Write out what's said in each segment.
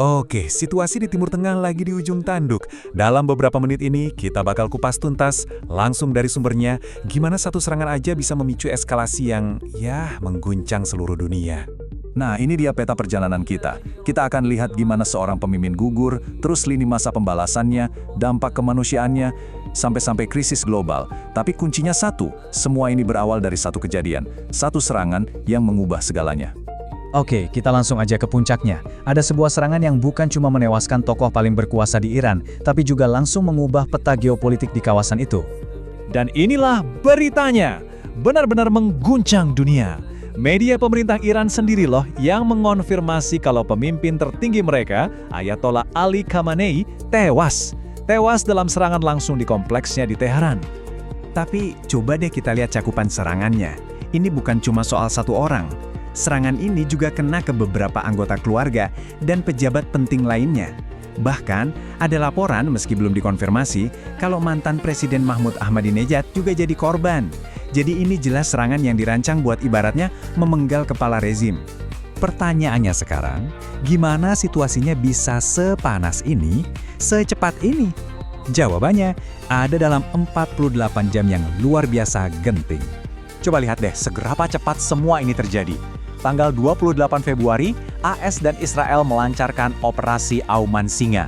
Oke, situasi di Timur Tengah lagi di ujung tanduk. Dalam beberapa menit ini, kita bakal kupas tuntas, langsung dari sumbernya, gimana satu serangan aja bisa memicu eskalasi yang, mengguncang seluruh dunia. Nah, ini dia peta perjalanan kita. Kita akan lihat gimana seorang pemimpin gugur, terus lini masa pembalasannya, dampak kemanusiaannya, sampai-sampai krisis global. Tapi kuncinya satu, semua ini berawal dari satu kejadian, satu serangan yang mengubah segalanya. Oke, kita langsung aja ke puncaknya. Ada sebuah serangan yang bukan cuma menewaskan tokoh paling berkuasa di Iran, tapi juga langsung mengubah peta geopolitik di kawasan itu. Dan inilah beritanya, benar-benar mengguncang dunia. Media pemerintah Iran sendiri loh yang mengonfirmasi kalau pemimpin tertinggi mereka, Ayatollah Ali Khamenei, tewas. Tewas dalam serangan langsung di kompleksnya di Teheran. Tapi coba deh kita lihat cakupan serangannya. Ini bukan cuma soal satu orang. Serangan ini juga kena ke beberapa anggota keluarga dan pejabat penting lainnya. Bahkan, ada laporan meski belum dikonfirmasi, kalau mantan Presiden Mahmud Ahmadinejad juga jadi korban. Jadi ini jelas serangan yang dirancang buat ibaratnya memenggal kepala rezim. Pertanyaannya sekarang, gimana situasinya bisa sepanas ini, secepat ini? Jawabannya ada dalam 48 jam yang luar biasa genting. Coba lihat deh, seberapa cepat semua ini terjadi. Tanggal 28 Februari, AS dan Israel melancarkan Operasi Auman Singa.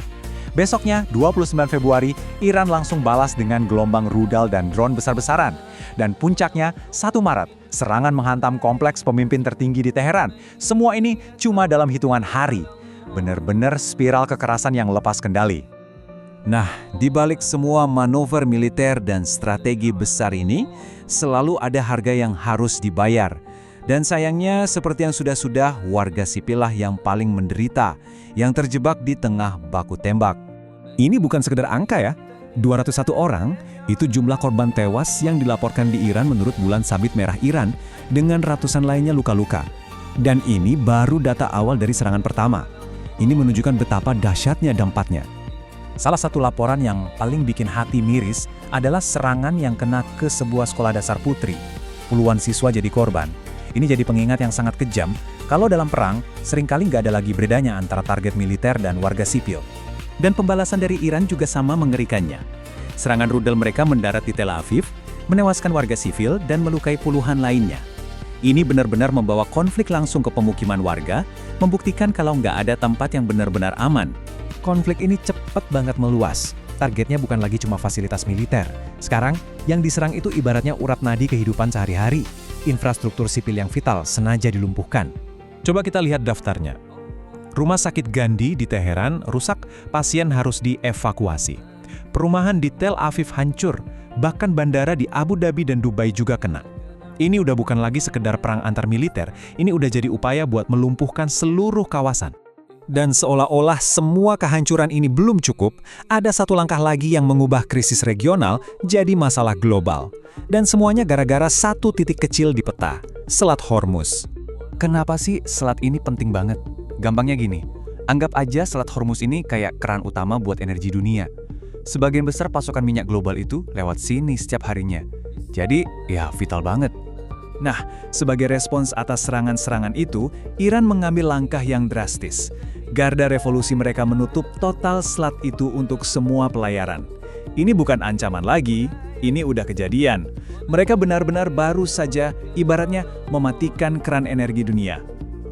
Besoknya, 29 Februari, Iran langsung balas dengan gelombang rudal dan drone besar-besaran. Dan puncaknya, 1 Maret, serangan menghantam kompleks pemimpin tertinggi di Teheran. Semua ini cuma dalam hitungan hari. Bener-bener spiral kekerasan yang lepas kendali. Nah, di balik semua manuver militer dan strategi besar ini, selalu ada harga yang harus dibayar. Dan sayangnya, seperti yang sudah-sudah, warga sipil lah yang paling menderita, yang terjebak di tengah baku tembak. Ini bukan sekedar angka ya, 201 orang, itu jumlah korban tewas yang dilaporkan di Iran menurut Bulan Sabit Merah Iran, dengan ratusan lainnya luka-luka. Dan ini baru data awal dari serangan pertama. Ini menunjukkan betapa dahsyatnya dampaknya. Salah satu laporan yang paling bikin hati miris adalah serangan yang kena ke sebuah sekolah dasar putri. Puluhan siswa jadi korban. Ini jadi pengingat yang sangat kejam, kalau dalam perang, seringkali nggak ada lagi bedanya antara target militer dan warga sipil. Dan pembalasan dari Iran juga sama mengerikannya. Serangan rudal mereka mendarat di Tel Aviv, menewaskan warga sipil dan melukai puluhan lainnya. Ini benar-benar membawa konflik langsung ke pemukiman warga, membuktikan kalau nggak ada tempat yang benar-benar aman. Konflik ini cepat banget meluas. Targetnya bukan lagi cuma fasilitas militer. Sekarang, yang diserang itu ibaratnya urat nadi kehidupan sehari-hari. Infrastruktur sipil yang vital sengaja dilumpuhkan. Coba kita lihat daftarnya. Rumah sakit Gandhi di Teheran rusak, pasien harus dievakuasi. Perumahan di Tel Aviv hancur, bahkan bandara di Abu Dhabi dan Dubai juga kena. Ini udah bukan lagi sekedar perang antar militer, ini udah jadi upaya buat melumpuhkan seluruh kawasan. Dan seolah-olah semua kehancuran ini belum cukup, ada satu langkah lagi yang mengubah krisis regional jadi masalah global. Dan semuanya gara-gara satu titik kecil di peta, Selat Hormuz. Kenapa sih selat ini penting banget? Gampangnya gini, anggap aja Selat Hormuz ini kayak keran utama buat energi dunia. Sebagian besar pasokan minyak global itu lewat sini setiap harinya. Jadi, ya vital banget. Nah, sebagai respons atas serangan-serangan itu, Iran mengambil langkah yang drastis. Garda revolusi mereka menutup total selat itu untuk semua pelayaran. Ini bukan ancaman lagi, ini udah kejadian. Mereka benar-benar baru saja, ibaratnya mematikan keran energi dunia.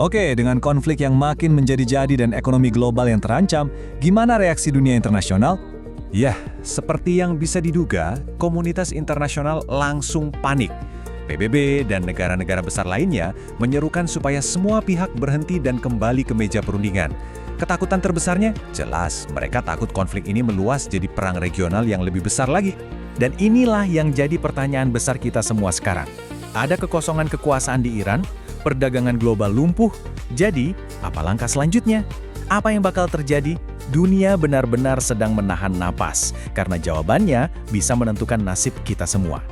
Oke, dengan konflik yang makin menjadi-jadi dan ekonomi global yang terancam, gimana reaksi dunia internasional? Yah, seperti yang bisa diduga, komunitas internasional langsung panik. PBB dan negara-negara besar lainnya menyerukan supaya semua pihak berhenti dan kembali ke meja perundingan. Ketakutan terbesarnya, jelas mereka takut konflik ini meluas jadi perang regional yang lebih besar lagi. Dan inilah yang jadi pertanyaan besar kita semua sekarang. Ada kekosongan kekuasaan di Iran, perdagangan global lumpuh, jadi apa langkah selanjutnya? Apa yang bakal terjadi? Dunia benar-benar sedang menahan napas, karena jawabannya bisa menentukan nasib kita semua.